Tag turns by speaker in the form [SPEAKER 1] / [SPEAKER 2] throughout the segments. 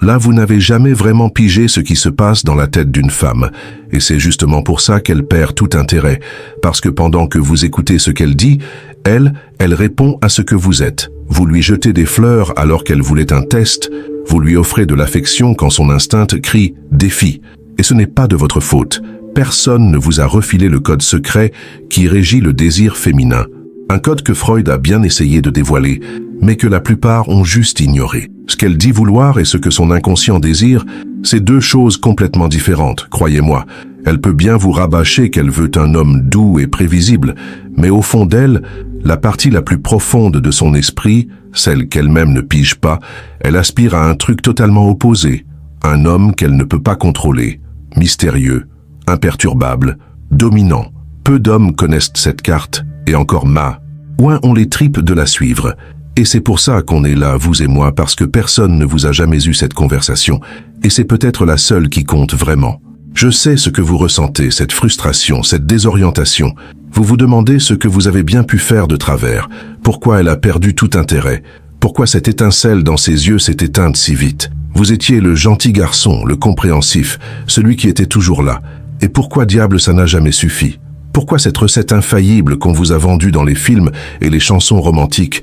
[SPEAKER 1] Là, vous n'avez jamais vraiment pigé ce qui se passe dans la tête d'une femme. Et c'est justement pour ça qu'elle perd tout intérêt. Parce que pendant que vous écoutez ce qu'elle dit, elle répond à ce que vous êtes. Vous lui jetez des fleurs alors qu'elle voulait un test. Vous lui offrez de l'affection quand son instinct crie « défi ». Et ce n'est pas de votre faute. Personne ne vous a refilé le code secret qui régit le désir féminin. Un code que Freud a bien essayé de dévoiler, mais que la plupart ont juste ignoré. Ce qu'elle dit vouloir et ce que son inconscient désire, c'est deux choses complètement différentes, croyez-moi. Elle peut bien vous rabâcher qu'elle veut un homme doux et prévisible, mais au fond d'elle, la partie la plus profonde de son esprit, celle qu'elle-même ne pige pas, elle aspire à un truc totalement opposé, un homme qu'elle ne peut pas contrôler, mystérieux, imperturbable, dominant. Peu d'hommes connaissent cette carte, et encore moins ont les tripes de la suivre. Et c'est pour ça qu'on est là, vous et moi, parce que personne ne vous a jamais eu cette conversation, et c'est peut-être la seule qui compte vraiment. Je sais ce que vous ressentez, cette frustration, cette désorientation. Vous vous demandez ce que vous avez bien pu faire de travers, pourquoi elle a perdu tout intérêt, pourquoi cette étincelle dans ses yeux s'est éteinte si vite. Vous étiez le gentil garçon, le compréhensif, celui qui était toujours là. Et pourquoi diable ça n'a jamais suffi? Pourquoi cette recette infaillible qu'on vous a vendue dans les films et les chansons romantiques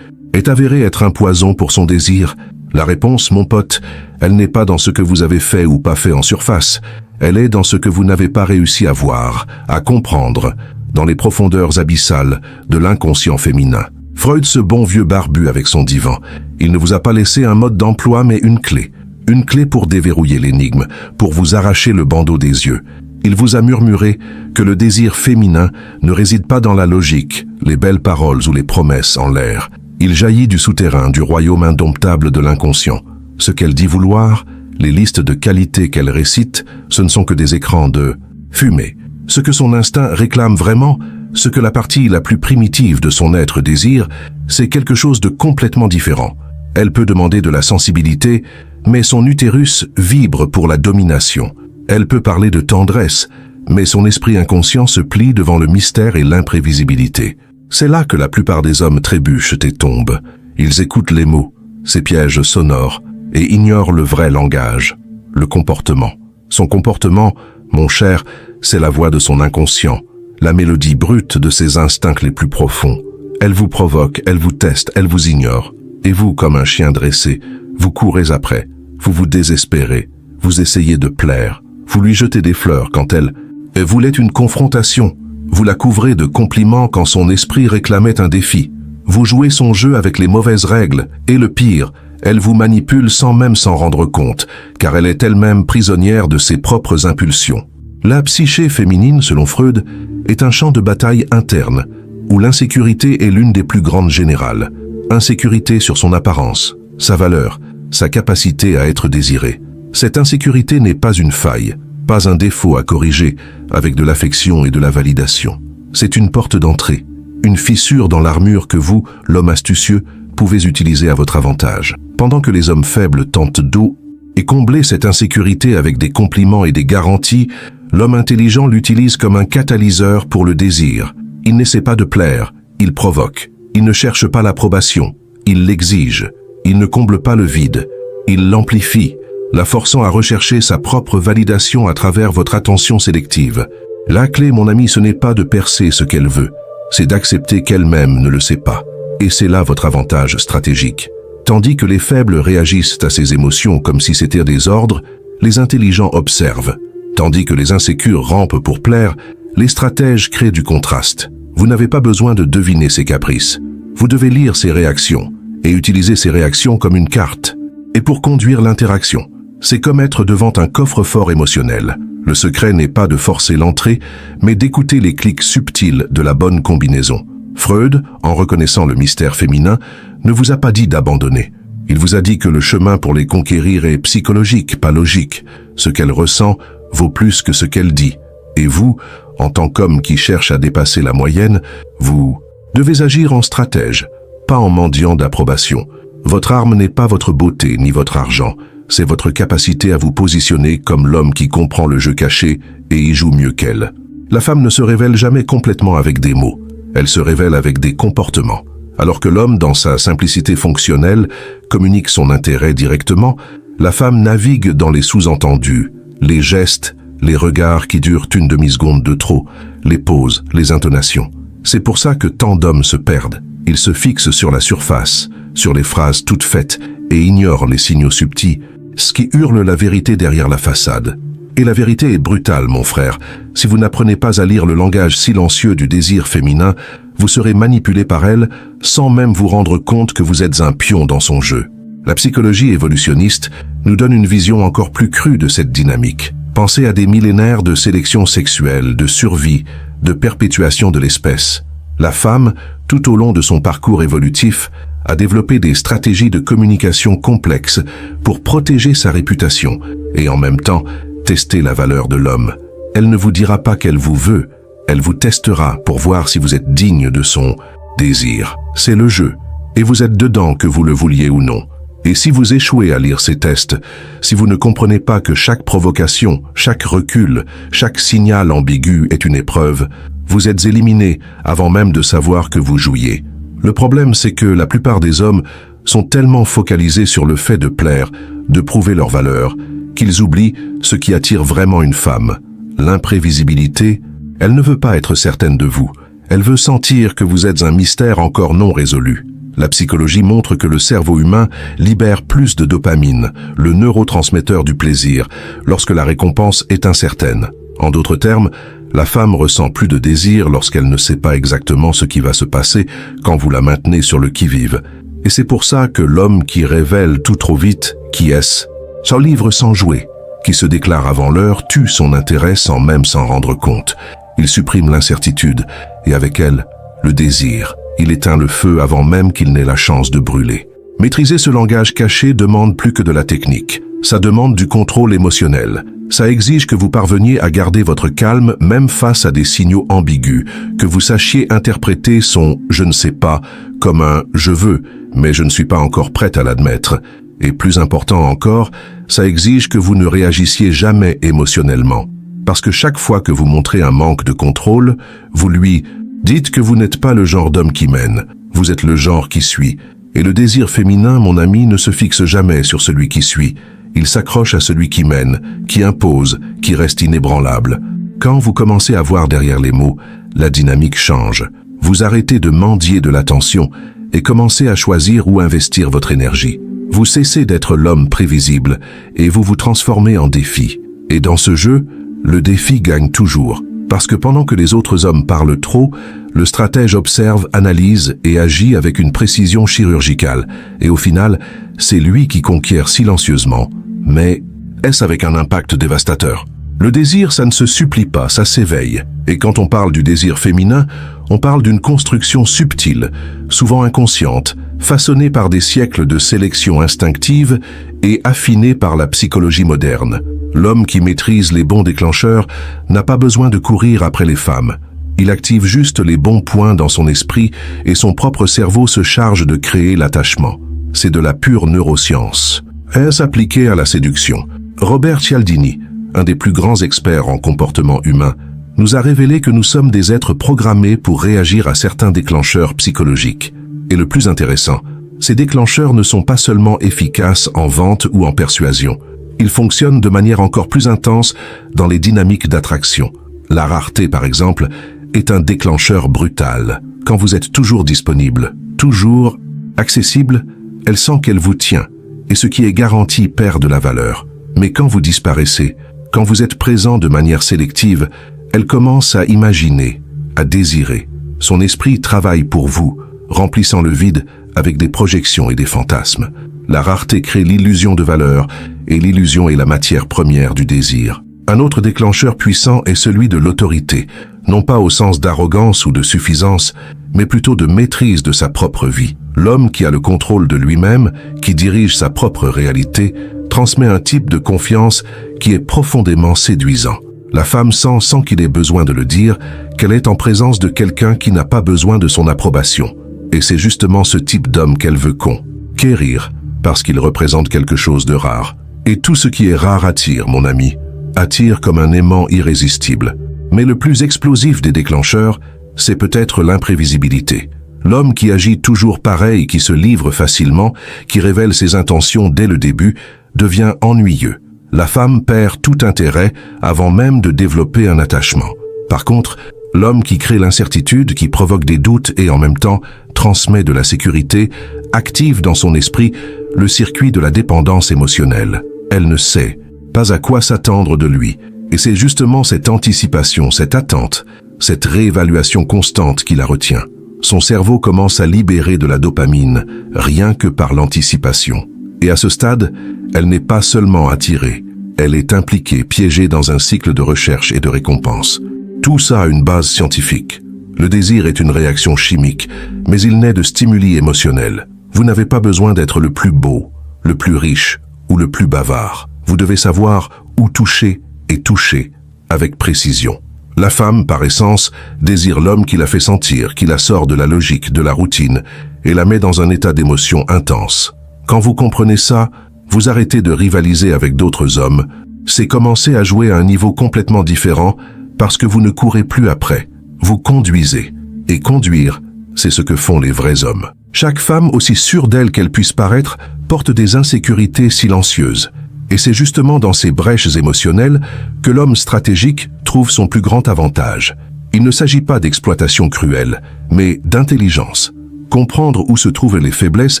[SPEAKER 1] est avérée être un poison pour son désir? La réponse, mon pote, elle n'est pas dans ce que vous avez fait ou pas fait en surface. Elle est dans ce que vous n'avez pas réussi à voir, à comprendre, dans les profondeurs abyssales de l'inconscient féminin. Freud, ce bon vieux barbu avec son divan, il ne vous a pas laissé un mode d'emploi mais une clé. Une clé pour déverrouiller l'énigme, pour vous arracher le bandeau des yeux. Il vous a murmuré que le désir féminin ne réside pas dans la logique, les belles paroles ou les promesses en l'air. Il jaillit du souterrain, du royaume indomptable de l'inconscient. Ce qu'elle dit vouloir, les listes de qualités qu'elle récite, ce ne sont que des écrans de fumée. Ce que son instinct réclame vraiment, ce que la partie la plus primitive de son être désire, c'est quelque chose de complètement différent. Elle peut demander de la sensibilité, mais son utérus vibre pour la domination. Elle peut parler de tendresse, mais son esprit inconscient se plie devant le mystère et l'imprévisibilité. C'est là que la plupart des hommes trébuchent et tombent. Ils écoutent les mots, ces pièges sonores, et ignorent le vrai langage, le comportement. Son comportement, mon cher, c'est la voix de son inconscient, la mélodie brute de ses instincts les plus profonds. Elle vous provoque, elle vous teste, elle vous ignore. Et vous, comme un chien dressé, vous courez après, vous vous désespérez, vous essayez de plaire. Vous lui jetez des fleurs quand elle voulait une confrontation. Vous la couvrez de compliments quand son esprit réclamait un défi. Vous jouez son jeu avec les mauvaises règles. Et le pire, elle vous manipule sans même s'en rendre compte, car elle est elle-même prisonnière de ses propres impulsions. La psyché féminine, selon Freud, est un champ de bataille interne, où l'insécurité est l'une des plus grandes générales. Insécurité sur son apparence, sa valeur, sa capacité à être désirée. Cette insécurité n'est pas une faille, pas un défaut à corriger avec de l'affection et de la validation. C'est une porte d'entrée, une fissure dans l'armure que vous, l'homme astucieux, pouvez utiliser à votre avantage. Pendant que les hommes faibles tentent d'eau et combler cette insécurité avec des compliments et des garanties, l'homme intelligent l'utilise comme un catalyseur pour le désir. Il n'essaie pas de plaire, il provoque. Il ne cherche pas l'approbation, il l'exige. Il ne comble pas le vide, il l'amplifie, la forçant à rechercher sa propre validation à travers votre attention sélective. La clé, mon ami, ce n'est pas de percer ce qu'elle veut, c'est d'accepter qu'elle-même ne le sait pas. Et c'est là votre avantage stratégique. Tandis que les faibles réagissent à ces émotions comme si c'était des ordres, les intelligents observent. Tandis que les insécures rampent pour plaire, les stratèges créent du contraste. Vous n'avez pas besoin de deviner ses caprices. Vous devez lire ses réactions et utiliser ces réactions comme une carte. Et pour conduire l'interaction, c'est comme être devant un coffre-fort émotionnel. Le secret n'est pas de forcer l'entrée, mais d'écouter les clics subtils de la bonne combinaison. Freud, en reconnaissant le mystère féminin, ne vous a pas dit d'abandonner. Il vous a dit que le chemin pour les conquérir est psychologique, pas logique. Ce qu'elle ressent vaut plus que ce qu'elle dit. Et vous, en tant qu'homme qui cherche à dépasser la moyenne, vous devez agir en stratège, pas en mendiant d'approbation. Votre arme n'est pas votre beauté ni votre argent, c'est votre capacité à vous positionner comme l'homme qui comprend le jeu caché et y joue mieux qu'elle. La femme ne se révèle jamais complètement avec des mots, elle se révèle avec des comportements. Alors que l'homme, dans sa simplicité fonctionnelle, communique son intérêt directement, La femme navigue dans les sous-entendus, les gestes, les regards qui durent une demi-seconde de trop, les pauses, les intonations. C'est pour ça que tant d'hommes se perdent. Ils se fixent sur la surface, sur les phrases toutes faites, et ignorent les signaux subtils, ce qui hurle la vérité derrière la façade. Et la vérité est brutale, mon frère. Si vous n'apprenez pas à lire le langage silencieux du désir féminin, vous serez manipulé par elle sans même vous rendre compte que vous êtes un pion dans son jeu. La psychologie évolutionniste nous donne une vision encore plus crue de cette dynamique. Pensez à des millénaires de sélection sexuelle, de survie, de perpétuation de l'espèce. La femme, tout au long de son parcours évolutif, a développé des stratégies de communication complexes pour protéger sa réputation et en même temps tester la valeur de l'homme. Elle ne vous dira pas qu'elle vous veut, elle vous testera pour voir si vous êtes digne de son désir. C'est le jeu, et vous êtes dedans que vous le vouliez ou non. Et si vous échouez à lire ces tests, si vous ne comprenez pas que chaque provocation, chaque recul, chaque signal ambigu est une épreuve, vous êtes éliminé avant même de savoir que vous jouiez. Le problème, c'est que la plupart des hommes sont tellement focalisés sur le fait de plaire, de prouver leur valeur, qu'ils oublient ce qui attire vraiment une femme. L'imprévisibilité, elle ne veut pas être certaine de vous. Elle veut sentir que vous êtes un mystère encore non résolu. La psychologie montre que le cerveau humain libère plus de dopamine, le neurotransmetteur du plaisir, lorsque la récompense est incertaine. En d'autres termes, la femme ressent plus de désir lorsqu'elle ne sait pas exactement ce qui va se passer quand vous la maintenez sur le qui-vive. Et c'est pour ça que l'homme qui révèle tout trop vite qui est-ce, s'enlivre sans jouer, qui se déclare avant l'heure, tue son intérêt sans même s'en rendre compte. Il supprime l'incertitude et avec elle, le désir. Il éteint le feu avant même qu'il n'ait la chance de brûler. Maîtriser ce langage caché demande plus que de la technique. Ça demande du contrôle émotionnel. Ça exige que vous parveniez à garder votre calme même face à des signaux ambigus, que vous sachiez interpréter son « je ne sais pas » comme un « je veux, mais je ne suis pas encore prête à l'admettre ». Et plus important encore, ça exige que vous ne réagissiez jamais émotionnellement. Parce que chaque fois que vous montrez un manque de contrôle, vous lui dites que vous n'êtes pas le genre d'homme qui mène, vous êtes le genre qui suit. Et le désir féminin, mon ami, ne se fixe jamais sur celui qui suit. Il s'accroche à celui qui mène, qui impose, qui reste inébranlable. Quand vous commencez à voir derrière les mots, la dynamique change. Vous arrêtez de mendier de l'attention et commencez à choisir où investir votre énergie. Vous cessez d'être l'homme prévisible et vous vous transformez en défi. Et dans ce jeu, le défi gagne toujours. Parce que pendant que les autres hommes parlent trop, le stratège observe, analyse et agit avec une précision chirurgicale. Et au final, c'est lui qui conquiert silencieusement. Mais est-ce avec un impact dévastateur? Le désir, ça ne se supplie pas, ça s'éveille. Et quand on parle du désir féminin, on parle d'une construction subtile, souvent inconsciente, façonnée par des siècles de sélection instinctive et affinée par la psychologie moderne. L'homme qui maîtrise les bons déclencheurs n'a pas besoin de courir après les femmes. Il active juste les bons points dans son esprit et son propre cerveau se charge de créer l'attachement. C'est de la pure neuroscience. Est-ce appliqué à la séduction? Robert Cialdini, un des plus grands experts en comportement humain, nous a révélé que nous sommes des êtres programmés pour réagir à certains déclencheurs psychologiques. Et le plus intéressant, ces déclencheurs ne sont pas seulement efficaces en vente ou en persuasion. Ils fonctionnent de manière encore plus intense dans les dynamiques d'attraction. La rareté, par exemple, est un déclencheur brutal. Quand vous êtes toujours disponible, toujours accessible, elle sent qu'elle vous tient, et ce qui est garanti perd de la valeur. Mais quand vous disparaissez, quand vous êtes présent de manière sélective, elle commence à imaginer, à désirer. Son esprit travaille pour vous, remplissant le vide avec des projections et des fantasmes. La rareté crée l'illusion de valeur, et l'illusion est la matière première du désir. Un autre déclencheur puissant est celui de l'autorité, non pas au sens d'arrogance ou de suffisance, mais plutôt de maîtrise de sa propre vie. L'homme qui a le contrôle de lui-même, qui dirige sa propre réalité, transmet un type de confiance qui est profondément séduisant. La femme sent, sans qu'il ait besoin de le dire, qu'elle est en présence de quelqu'un qui n'a pas besoin de son approbation. Et c'est justement ce type d'homme qu'elle veut conquérir, parce qu'il représente quelque chose de rare. Et tout ce qui est rare attire, mon ami, attire comme un aimant irrésistible. Mais le plus explosif des déclencheurs, c'est peut-être l'imprévisibilité. L'homme qui agit toujours pareil, qui se livre facilement, qui révèle ses intentions dès le début, devient ennuyeux. La femme perd tout intérêt avant même de développer un attachement. Par contre, l'homme qui crée l'incertitude, qui provoque des doutes et en même temps transmet de la sécurité, active dans son esprit le circuit de la dépendance émotionnelle. Elle ne sait pas à quoi s'attendre de lui. Et c'est justement cette anticipation, cette attente, cette réévaluation constante qui la retient. Son cerveau commence à libérer de la dopamine, rien que par l'anticipation. Et à ce stade, elle n'est pas seulement attirée, elle est impliquée, piégée dans un cycle de recherche et de récompense. Tout ça a une base scientifique. Le désir est une réaction chimique, mais il naît de stimuli émotionnels. Vous n'avez pas besoin d'être le plus beau, le plus riche ou le plus bavard. Vous devez savoir où toucher et toucher avec précision. La femme, par essence, désire l'homme qui la fait sentir, qui la sort de la logique, de la routine, et la met dans un état d'émotion intense. Quand vous comprenez ça, vous arrêtez de rivaliser avec d'autres hommes. C'est commencer à jouer à un niveau complètement différent parce que vous ne courez plus après. Vous conduisez. Et conduire, c'est ce que font les vrais hommes. Chaque femme, aussi sûre d'elle qu'elle puisse paraître, porte des insécurités silencieuses. Et c'est justement dans ces brèches émotionnelles que l'homme stratégique trouve son plus grand avantage. Il ne s'agit pas d'exploitation cruelle, mais d'intelligence. Comprendre où se trouvent les faiblesses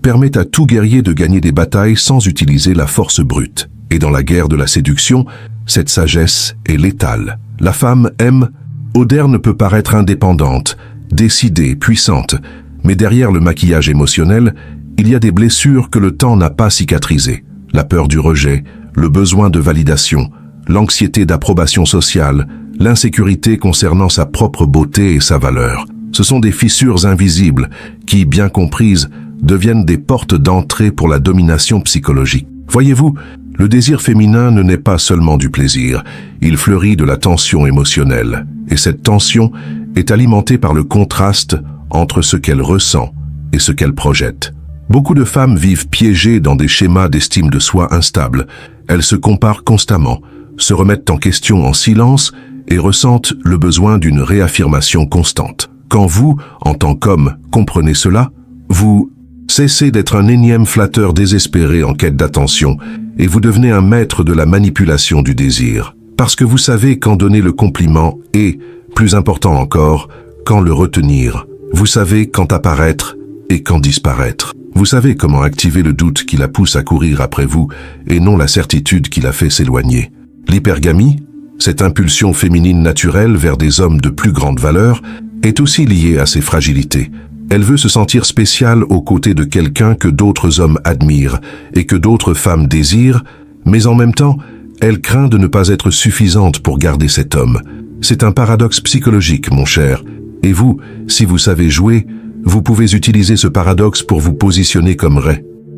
[SPEAKER 1] permet à tout guerrier de gagner des batailles sans utiliser la force brute. Et dans la guerre de la séduction, cette sagesse est létale. La femme aime. Oderne peut paraître indépendante, décidée, puissante, mais derrière le maquillage émotionnel, il y a des blessures que le temps n'a pas cicatrisées. La peur du rejet, le besoin de validation, l'anxiété d'approbation sociale, l'insécurité concernant sa propre beauté et sa valeur. Ce sont des fissures invisibles qui, bien comprises, deviennent des portes d'entrée pour la domination psychologique. Voyez-vous, le désir féminin ne naît pas seulement du plaisir, il fleurit de la tension émotionnelle. Et cette tension est alimentée par le contraste entre ce qu'elle ressent et ce qu'elle projette. Beaucoup de femmes vivent piégées dans des schémas d'estime de soi instables. Elles se comparent constamment, se remettent en question en silence et ressentent le besoin d'une réaffirmation constante. Quand vous, en tant qu'homme, comprenez cela, vous cessez d'être un énième flatteur désespéré en quête d'attention et vous devenez un maître de la manipulation du désir. Parce que vous savez quand donner le compliment et, plus important encore, quand le retenir. Vous savez quand apparaître et quand disparaître. Vous savez comment activer le doute qui la pousse à courir après vous et non la certitude qui la fait s'éloigner. L'hypergamie, cette impulsion féminine naturelle vers des hommes de plus grande valeur, est aussi liée à ses fragilités. Elle veut se sentir spéciale aux côtés de quelqu'un que d'autres hommes admirent et que d'autres femmes désirent, mais en même temps, elle craint de ne pas être suffisante pour garder cet homme. C'est un paradoxe psychologique, mon cher. Et vous, si vous savez jouer, vous pouvez utiliser ce paradoxe pour vous positionner comme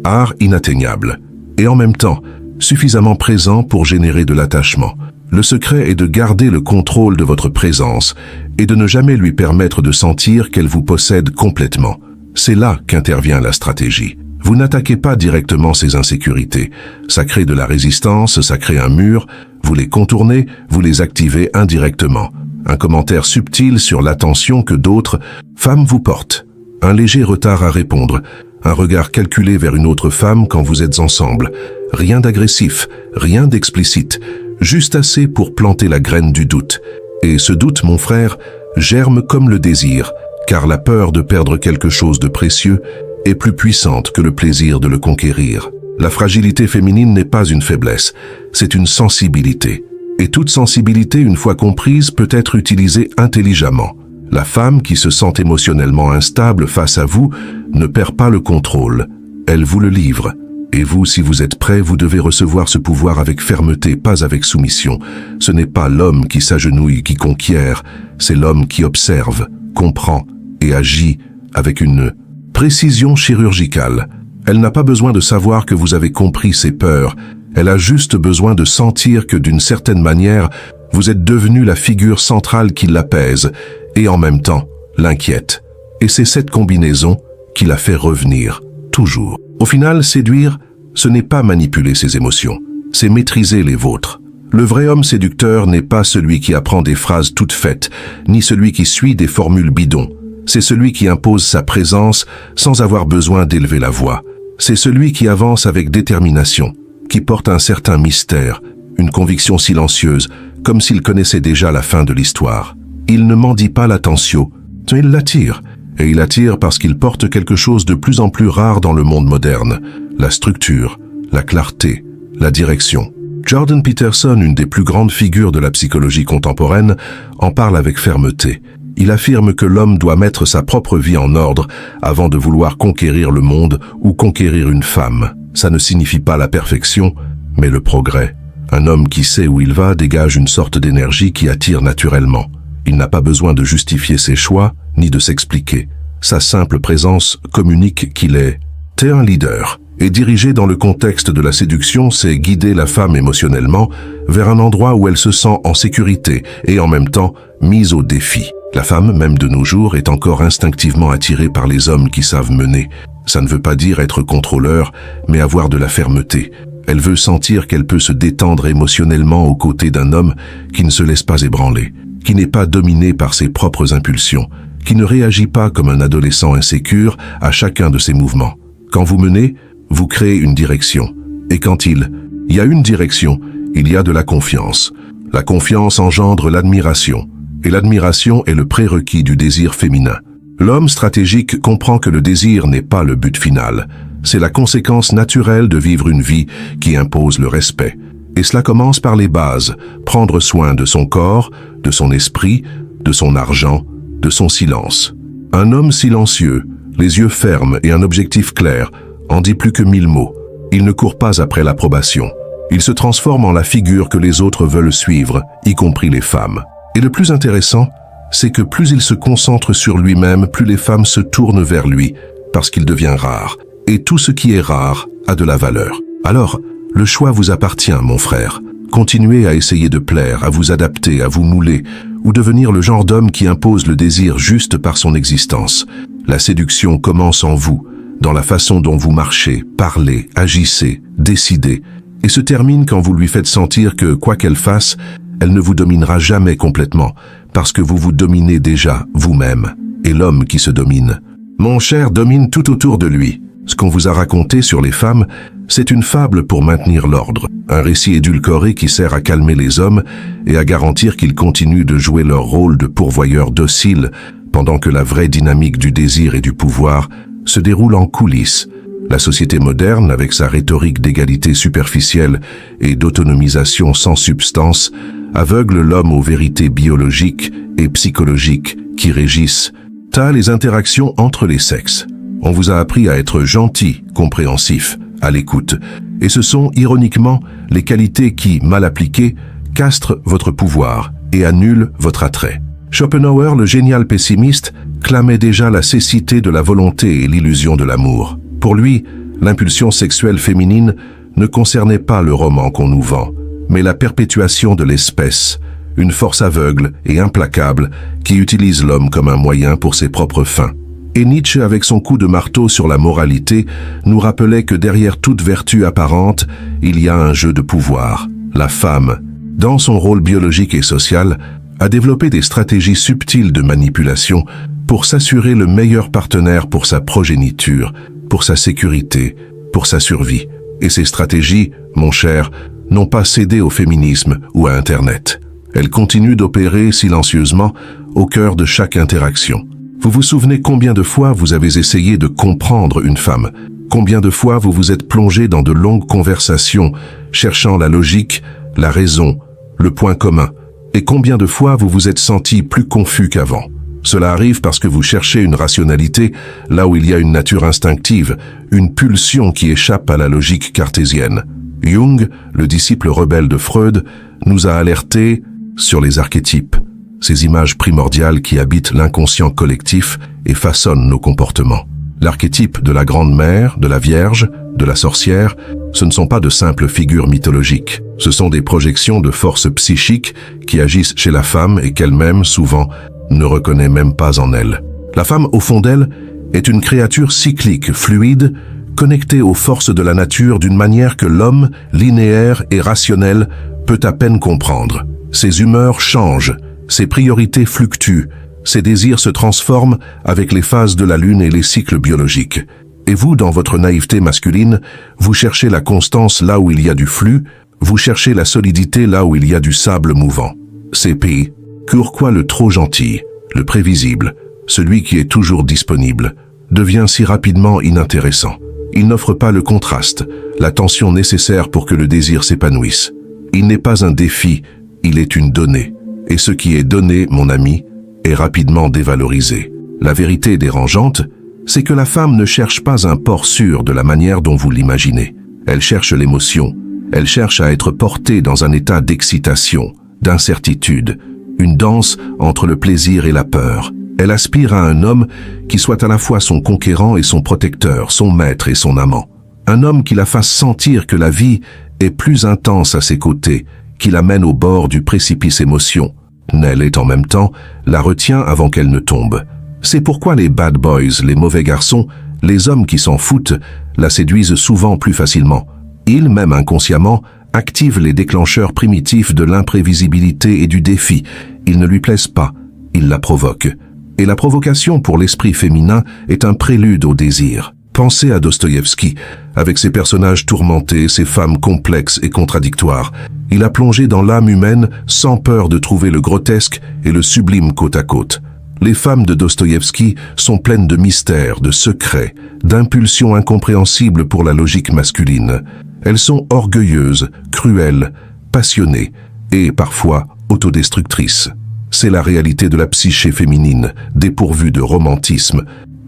[SPEAKER 1] rare inatteignable, et en même temps, suffisamment présent pour générer de l'attachement. Le secret est de garder le contrôle de votre présence et de ne jamais lui permettre de sentir qu'elle vous possède complètement. C'est là qu'intervient la stratégie. Vous n'attaquez pas directement ces insécurités. Ça crée de la résistance, ça crée un mur, vous les contournez, vous les activez indirectement. Un commentaire subtil sur l'attention que d'autres femmes vous portent. Un léger retard à répondre, un regard calculé vers une autre femme quand vous êtes ensemble. Rien d'agressif, rien d'explicite, juste assez pour planter la graine du doute. Et ce doute, mon frère, germe comme le désir, car la peur de perdre quelque chose de précieux est plus puissante que le plaisir de le conquérir. La fragilité féminine n'est pas une faiblesse, c'est une sensibilité. Et toute sensibilité, une fois comprise, peut être utilisée intelligemment. La femme qui se sent émotionnellement instable face à vous ne perd pas le contrôle, elle vous le livre. Et vous, si vous êtes prêt, vous devez recevoir ce pouvoir avec fermeté, pas avec soumission. Ce n'est pas l'homme qui s'agenouille, qui conquiert, c'est l'homme qui observe, comprend et agit avec une précision chirurgicale. Elle n'a pas besoin de savoir que vous avez compris ses peurs, elle a juste besoin de sentir que d'une certaine manière, vous êtes devenu la figure centrale qui l'apaise et en même temps l'inquiète. Et c'est cette combinaison qui la fait revenir, toujours. Au final, séduire, ce n'est pas manipuler ses émotions, c'est maîtriser les vôtres. Le vrai homme séducteur n'est pas celui qui apprend des phrases toutes faites, ni celui qui suit des formules bidons. C'est celui qui impose sa présence sans avoir besoin d'élever la voix. C'est celui qui avance avec détermination, qui porte un certain mystère, une conviction silencieuse, comme s'il connaissait déjà la fin de l'histoire. Il ne mendie pas l'attention, il l'attire. Et il attire parce qu'il porte quelque chose de plus en plus rare dans le monde moderne, la structure, la clarté, la direction. Jordan Peterson, une des plus grandes figures de la psychologie contemporaine, en parle avec fermeté. Il affirme que l'homme doit mettre sa propre vie en ordre avant de vouloir conquérir le monde ou conquérir une femme. Ça ne signifie pas la perfection, mais le progrès. Un homme qui sait où il va dégage une sorte d'énergie qui attire naturellement. Il n'a pas besoin de justifier ses choix, ni de s'expliquer. Sa simple présence communique qu'il est « t'es un leader ». Et diriger dans le contexte de la séduction, c'est guider la femme émotionnellement vers un endroit où elle se sent en sécurité et en même temps mise au défi. La femme, même de nos jours, est encore instinctivement attirée par les hommes qui savent mener. Ça ne veut pas dire être contrôleur, mais avoir de la fermeté. Elle veut sentir qu'elle peut se détendre émotionnellement aux côtés d'un homme qui ne se laisse pas ébranler, qui n'est pas dominé par ses propres impulsions, qui ne réagit pas comme un adolescent insécure à chacun de ses mouvements. Quand vous menez, vous créez une direction. Et quand il y a une direction, il y a de la confiance. La confiance engendre l'admiration. Et l'admiration est le prérequis du désir féminin. L'homme stratégique comprend que le désir n'est pas le but final. C'est la conséquence naturelle de vivre une vie qui impose le respect. Et cela commence par les bases, prendre soin de son corps, de son esprit, de son argent, de son silence. Un homme silencieux, les yeux fermes et un objectif clair, en dit plus que 1000 mots. Il ne court pas après l'approbation. Il se transforme en la figure que les autres veulent suivre, y compris les femmes. Et le plus intéressant, c'est que plus il se concentre sur lui-même, plus les femmes se tournent vers lui, parce qu'il devient rare. Et tout ce qui est rare a de la valeur. Alors, le choix vous appartient, mon frère. Continuez à essayer de plaire, à vous adapter, à vous mouler, ou devenir le genre d'homme qui impose le désir juste par son existence. La séduction commence en vous, dans la façon dont vous marchez, parlez, agissez, décidez, et se termine quand vous lui faites sentir que, quoi qu'elle fasse, elle ne vous dominera jamais complètement, parce que vous vous dominez déjà vous-même, et l'homme qui se domine. Mon cher domine tout autour de lui. Ce qu'on vous a raconté sur les femmes, c'est une fable pour maintenir l'ordre, un récit édulcoré qui sert à calmer les hommes et à garantir qu'ils continuent de jouer leur rôle de pourvoyeurs dociles, pendant que la vraie dynamique du désir et du pouvoir se déroule en coulisses. La société moderne, avec sa rhétorique d'égalité superficielle et d'autonomisation sans substance, aveugle l'homme aux vérités biologiques et psychologiques qui régissent les interactions entre les sexes. On vous a appris à être gentil, compréhensif, à l'écoute, et ce sont, ironiquement, les qualités qui, mal appliquées, castrent votre pouvoir et annulent votre attrait. Schopenhauer, le génial pessimiste, clamait déjà la cécité de la volonté et l'illusion de l'amour. Pour lui, l'impulsion sexuelle féminine ne concernait pas le roman qu'on nous vend, mais la perpétuation de l'espèce, une force aveugle et implacable qui utilise l'homme comme un moyen pour ses propres fins. Et Nietzsche, avec son coup de marteau sur la moralité, nous rappelait que derrière toute vertu apparente, il y a un jeu de pouvoir. La femme, dans son rôle biologique et social, a développé des stratégies subtiles de manipulation pour s'assurer le meilleur partenaire pour sa progéniture, pour sa sécurité, pour sa survie. Et ces stratégies, mon cher, n'ont pas cédé au féminisme ou à Internet. Elles continuent d'opérer silencieusement au cœur de chaque interaction. Vous vous souvenez combien de fois vous avez essayé de comprendre une femme? Combien de fois vous vous êtes plongé dans de longues conversations, cherchant la logique, la raison, le point commun? Et combien de fois vous vous êtes senti plus confus qu'avant? Cela arrive parce que vous cherchez une rationalité là où il y a une nature instinctive, une pulsion qui échappe à la logique cartésienne. Jung, le disciple rebelle de Freud, nous a alertés sur les archétypes, ces images primordiales qui habitent l'inconscient collectif et façonnent nos comportements. L'archétype de la grande-mère, de la vierge, de la sorcière, ce ne sont pas de simples figures mythologiques. Ce sont des projections de forces psychiques qui agissent chez la femme et qu'elle-même, souvent, ne reconnaît même pas en elle. La femme, au fond d'elle, est une créature cyclique, fluide, connectée aux forces de la nature d'une manière que l'homme, linéaire et rationnel, peut à peine comprendre. Ses humeurs changent, ses priorités fluctuent, ses désirs se transforment avec les phases de la lune et les cycles biologiques. Et vous, dans votre naïveté masculine, vous cherchez la constance là où il y a du flux, vous cherchez la solidité là où il y a du sable mouvant. CP, pourquoi le trop gentil, le prévisible, celui qui est toujours disponible, devient si rapidement inintéressant. Il n'offre pas le contraste, la tension nécessaire pour que le désir s'épanouisse. Il n'est pas un défi, il est une donnée. Et ce qui est donné, mon ami, est rapidement dévalorisé. La vérité dérangeante, c'est que la femme ne cherche pas un port sûr de la manière dont vous l'imaginez. Elle cherche l'émotion, elle cherche à être portée dans un état d'excitation, d'incertitude, une danse entre le plaisir et la peur. Elle aspire à un homme qui soit à la fois son conquérant et son protecteur, son maître et son amant. Un homme qui la fasse sentir que la vie est plus intense à ses côtés, qui la mène au bord du précipice émotion. Elle est en même temps, la retient avant qu'elle ne tombe. C'est pourquoi les bad boys, les mauvais garçons, les hommes qui s'en foutent, la séduisent souvent plus facilement. Ils, même inconsciemment, activent les déclencheurs primitifs de l'imprévisibilité et du défi. Ils ne lui plaisent pas, ils la provoquent. Et la provocation pour l'esprit féminin est un prélude au désir. Pensez à Dostoïevski, avec ses personnages tourmentés, ses femmes complexes et contradictoires. Il a plongé dans l'âme humaine sans peur de trouver le grotesque et le sublime côte à côte. Les femmes de Dostoïevski sont pleines de mystères, de secrets, d'impulsions incompréhensibles pour la logique masculine. Elles sont orgueilleuses, cruelles, passionnées et parfois autodestructrices. C'est la réalité de la psyché féminine, dépourvue de romantisme.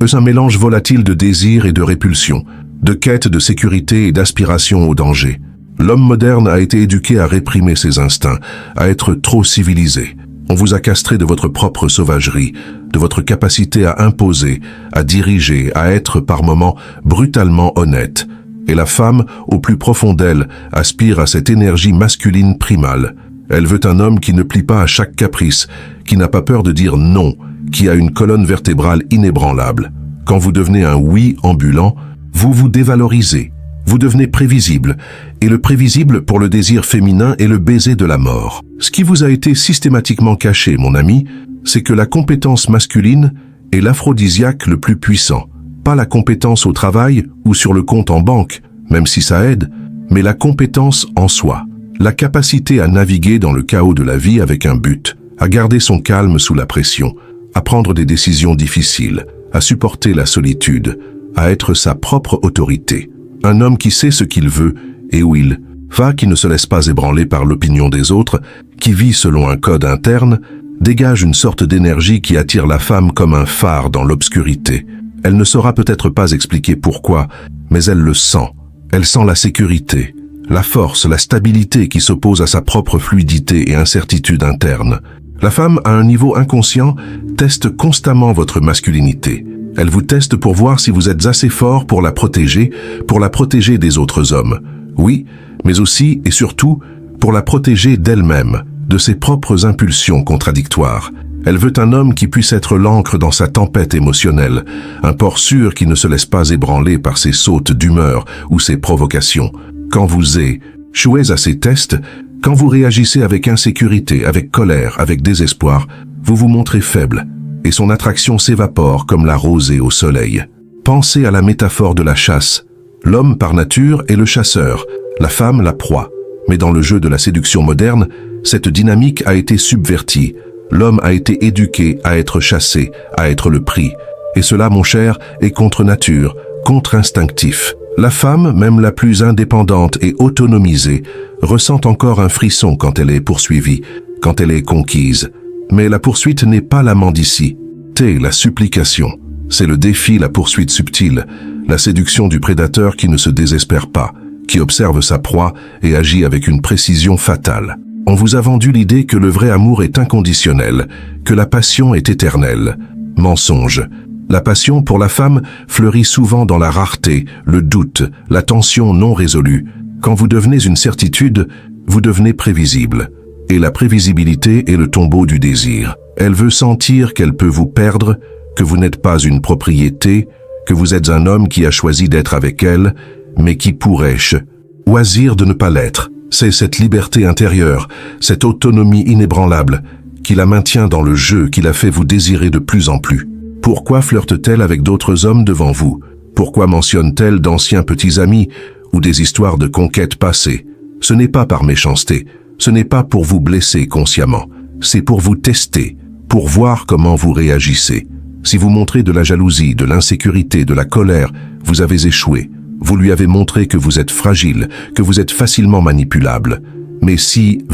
[SPEAKER 1] C'est un mélange volatile de désir et de répulsion, de quête de sécurité et d'aspiration au danger. L'homme moderne a été éduqué à réprimer ses instincts, à être trop civilisé. On vous a castré de votre propre sauvagerie, de votre capacité à imposer, à diriger, à être par moments brutalement honnête. Et la femme, au plus profond d'elle, aspire à cette énergie masculine primale. Elle veut un homme qui ne plie pas à chaque caprice, qui n'a pas peur de dire non, qui a une colonne vertébrale inébranlable. Quand vous devenez un oui ambulant, vous vous dévalorisez, vous devenez prévisible, et le prévisible pour le désir féminin est le baiser de la mort. Ce qui vous a été systématiquement caché, mon ami, c'est que la compétence masculine est l'aphrodisiaque le plus puissant. Pas la compétence au travail ou sur le compte en banque, même si ça aide, mais la compétence en soi. La capacité à naviguer dans le chaos de la vie avec un but, à garder son calme sous la pression, à prendre des décisions difficiles, à supporter la solitude, à être sa propre autorité. Un homme qui sait ce qu'il veut et où il va, qui ne se laisse pas ébranler par l'opinion des autres, qui vit selon un code interne, dégage une sorte d'énergie qui attire la femme comme un phare dans l'obscurité. Elle ne saura peut-être pas expliquer pourquoi, mais elle le sent. Elle sent la sécurité, la force, la stabilité qui s'oppose à sa propre fluidité et incertitude interne. La femme, à un niveau inconscient, teste constamment votre masculinité. Elle vous teste pour voir si vous êtes assez fort pour la protéger des autres hommes. Oui, mais aussi et surtout pour la protéger d'elle-même, de ses propres impulsions contradictoires. Elle veut un homme qui puisse être l'ancre dans sa tempête émotionnelle, un port sûr qui ne se laisse pas ébranler par ses sautes d'humeur ou ses provocations. Quand vous échouez à ces tests, quand vous réagissez avec insécurité, avec colère, avec désespoir, vous vous montrez faible, et son attraction s'évapore comme la rosée au soleil. Pensez à la métaphore de la chasse. L'homme par nature est le chasseur, la femme la proie. Mais dans le jeu de la séduction moderne, cette dynamique a été subvertie. L'homme a été éduqué à être chassé, à être le prix. Et cela, mon cher, est contre nature, contre-instinctif. La femme, même la plus indépendante et autonomisée, ressent encore un frisson quand elle est poursuivie, quand elle est conquise. Mais la poursuite n'est pas la mendicie, c'est la supplication. C'est le défi, la poursuite subtile, la séduction du prédateur qui ne se désespère pas, qui observe sa proie et agit avec une précision fatale. On vous a vendu l'idée que le vrai amour est inconditionnel, que la passion est éternelle. Mensonge. La passion pour la femme fleurit souvent dans la rareté, le doute, la tension non résolue. Quand vous devenez une certitude, vous devenez prévisible. Et la prévisibilité est le tombeau du désir. Elle veut sentir qu'elle peut vous perdre, que vous n'êtes pas une propriété, que vous êtes un homme qui a choisi d'être avec elle, mais qui pourrait choisir de ne pas l'être. C'est cette liberté intérieure, cette autonomie inébranlable, qui la maintient dans le jeu, qui la fait vous désirer de plus en plus. Pourquoi flirte-t-elle avec d'autres hommes devant vous? Pourquoi mentionne-t-elle d'anciens petits amis ou des histoires de conquêtes passées? Ce n'est pas par méchanceté, ce n'est pas pour vous blesser consciemment, c'est pour vous tester, pour voir comment vous réagissez. Si vous montrez de la jalousie, de l'insécurité, de la colère, vous avez échoué. Vous lui avez montré que vous êtes fragile, que vous êtes facilement manipulable. Mais si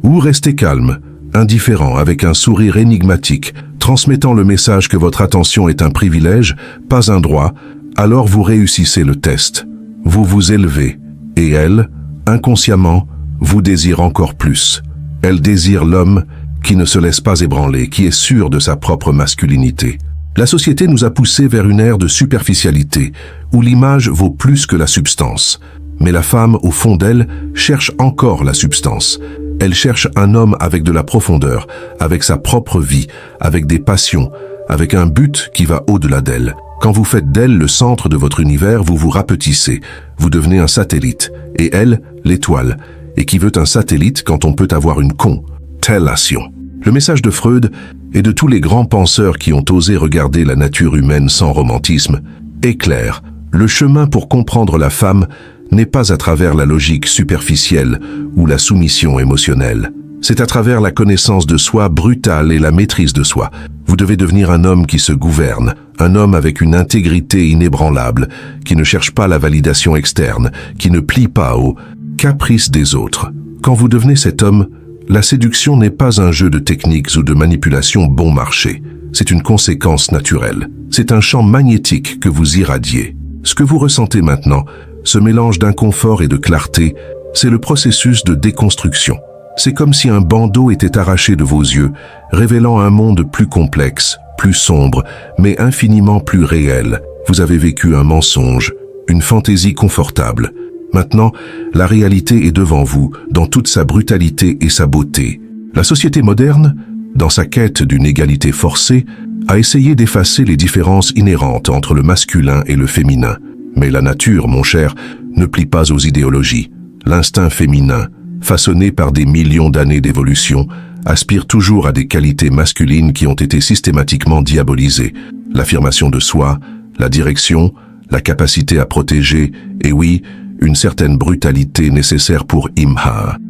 [SPEAKER 1] ou restez calme, indifférent, avec un sourire énigmatique, transmettant le message que votre attention est un privilège, pas un droit, alors vous réussissez le test. Vous vous élevez, et elle, inconsciemment, vous désire encore plus. Elle désire l'homme qui ne se laisse pas ébranler, qui est sûr de sa propre masculinité. La société nous a poussés vers une ère de superficialité, où l'image vaut plus que la substance. Mais la femme, au fond d'elle, cherche encore la substance. Elle cherche un homme avec de la profondeur, avec sa propre vie, avec des passions, avec un but qui va au-delà d'elle. Quand vous faites d'elle le centre de votre univers, vous vous rapetissez, vous devenez un satellite, et elle, l'étoile. Et qui veut un satellite quand on peut avoir une constellation? Le message de Freud et de tous les grands penseurs qui ont osé regarder la nature humaine sans romantisme est clair. Le chemin pour comprendre la femme n'est pas à travers la logique superficielle ou la soumission émotionnelle. C'est à travers la connaissance de soi brutale et la maîtrise de soi. Vous devez devenir un homme qui se gouverne, un homme avec une intégrité inébranlable, qui ne cherche pas la validation externe, qui ne plie pas aux caprices des autres. Quand vous devenez cet homme, la séduction n'est pas un jeu de techniques ou de manipulation bon marché. C'est une conséquence naturelle. C'est un champ magnétique que vous irradiez. Ce que vous ressentez maintenant, ce mélange d'inconfort et de clarté, c'est le processus de déconstruction. C'est comme si un bandeau était arraché de vos yeux, révélant un monde plus complexe, plus sombre, mais infiniment plus réel. Vous avez vécu un mensonge, une fantaisie confortable. Maintenant, la réalité est devant vous, dans toute sa brutalité et sa beauté. La société moderne, dans sa quête d'une égalité forcée, a essayé d'effacer les différences inhérentes entre le masculin et le féminin. Mais la nature, mon cher, ne plie pas aux idéologies. L'instinct féminin, façonné par des millions d'années d'évolution, aspire toujours à des qualités masculines qui ont été systématiquement diabolisées. L'affirmation de soi, la direction, la capacité à protéger, et oui, une certaine brutalité nécessaire pour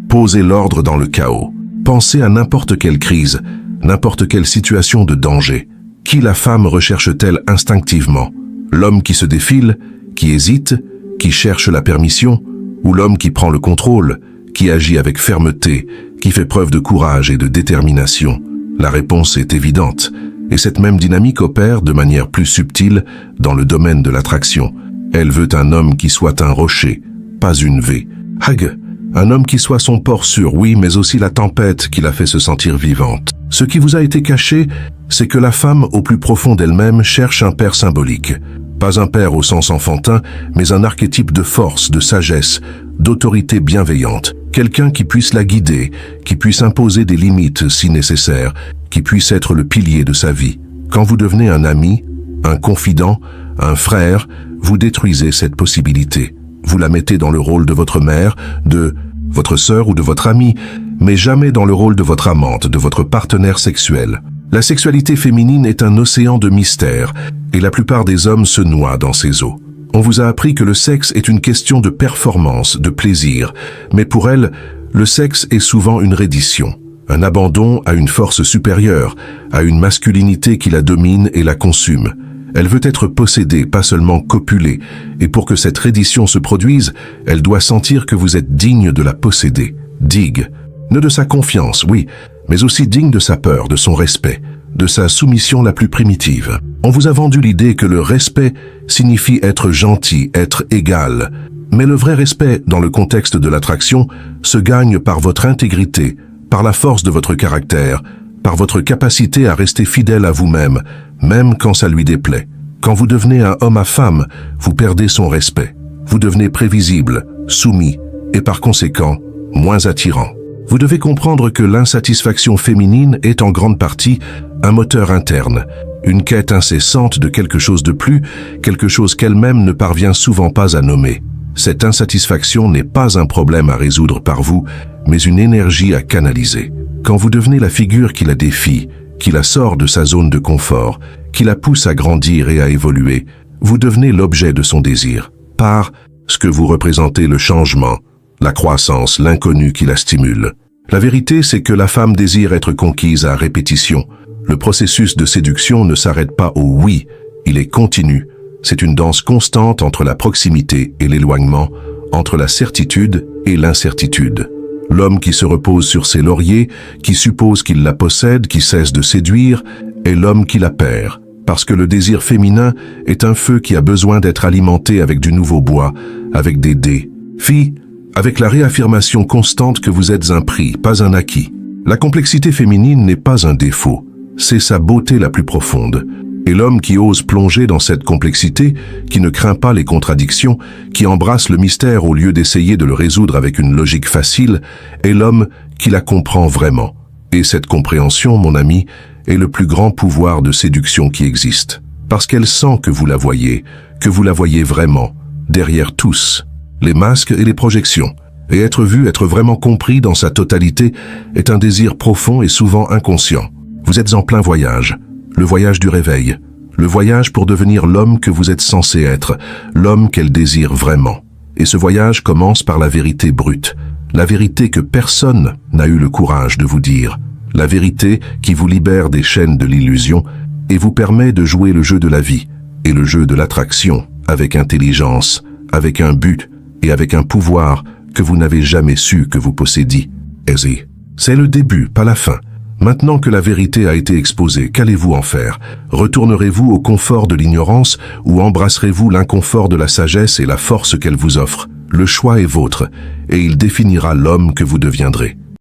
[SPEAKER 1] poser l'ordre dans le chaos. Pensez à n'importe quelle crise, n'importe quelle situation de danger. Qui la femme recherche-t-elle instinctivement? L'homme qui se défile, qui hésite, qui cherche la permission, ou l'homme qui prend le contrôle, qui agit avec fermeté, qui fait preuve de courage et de détermination? La réponse est évidente, et cette même dynamique opère de manière plus subtile dans le domaine de l'attraction. Elle veut un homme qui soit un rocher, pas une un homme qui soit son port sûr, oui, mais aussi la tempête qui la fait se sentir vivante. Ce qui vous a été caché, c'est que la femme, au plus profond d'elle-même, cherche un père symbolique. Pas un père au sens enfantin, mais un archétype de force, de sagesse, d'autorité bienveillante. Quelqu'un qui puisse la guider, qui puisse imposer des limites si nécessaire, qui puisse être le pilier de sa vie. Quand vous devenez un ami, un confident, un frère, vous détruisez cette possibilité. Vous la mettez dans le rôle de votre mère, de votre sœur ou de votre amie, mais jamais dans le rôle de votre amante, de votre partenaire sexuel. La sexualité féminine est un océan de mystère, et la plupart des hommes se noient dans ces eaux. On vous a appris que le sexe est une question de performance, de plaisir, mais pour elle, le sexe est souvent une reddition, un abandon à une force supérieure, à une masculinité qui la domine et la consume. Elle veut être possédée, pas seulement copulée, et pour que cette reddition se produise, elle doit sentir que vous êtes digne de la posséder, digne, ne de sa confiance, oui, mais aussi digne de sa peur, de son respect, de sa soumission la plus primitive. On vous a vendu l'idée que le respect signifie être gentil, être égal, mais le vrai respect, dans le contexte de l'attraction, se gagne par votre intégrité, par la force de votre caractère, par votre capacité à rester fidèle à vous-même, même quand ça lui déplaît. Quand vous devenez un homme à femme, vous perdez son respect. Vous devenez prévisible, soumis, et par conséquent, moins attirant. Vous devez comprendre que l'insatisfaction féminine est en grande partie un moteur interne, une quête incessante de quelque chose de plus, quelque chose qu'elle-même ne parvient souvent pas à nommer. Cette insatisfaction n'est pas un problème à résoudre par vous, mais une énergie à canaliser. Quand vous devenez la figure qui la défie, qui la sort de sa zone de confort, qui la pousse à grandir et à évoluer, vous devenez l'objet de son désir, par ce que vous représentez le changement, la croissance, l'inconnu qui la stimule. La vérité, c'est que la femme désire être conquise à répétition. Le processus de séduction ne s'arrête pas au oui, il est continu. C'est une danse constante entre la proximité et l'éloignement, entre la certitude et l'incertitude. L'homme qui se repose sur ses lauriers, qui suppose qu'il la possède, qui cesse de séduire, est l'homme qui la perd. Parce que le désir féminin est un feu qui a besoin d'être alimenté avec du nouveau bois, avec des dés. Fille, avec la réaffirmation constante que vous êtes un prix, pas un acquis. La complexité féminine n'est pas un défaut, c'est sa beauté la plus profonde. Et l'homme qui ose plonger dans cette complexité, qui ne craint pas les contradictions, qui embrasse le mystère au lieu d'essayer de le résoudre avec une logique facile, est l'homme qui la comprend vraiment. Et cette compréhension, mon ami, est le plus grand pouvoir de séduction qui existe. Parce qu'elle sent que vous la voyez vraiment, derrière tous, les masques et les projections. Et être vu, être vraiment compris dans sa totalité, est un désir profond et souvent inconscient. Vous êtes en plein voyage, le voyage du réveil, le voyage pour devenir l'homme que vous êtes censé être, l'homme qu'elle désire vraiment. Et ce voyage commence par la vérité brute, la vérité que personne n'a eu le courage de vous dire, la vérité qui vous libère des chaînes de l'illusion et vous permet de jouer le jeu de la vie et le jeu de l'attraction avec intelligence, avec un but et avec un pouvoir que vous n'avez jamais su que vous possédiez. C'est le début, pas la fin. Maintenant que la vérité a été exposée, qu'allez-vous en faire? Retournerez-vous au confort de l'ignorance ou embrasserez-vous l'inconfort de la sagesse et la force qu'elle vous offre? Le choix est vôtre et il définira l'homme que vous deviendrez.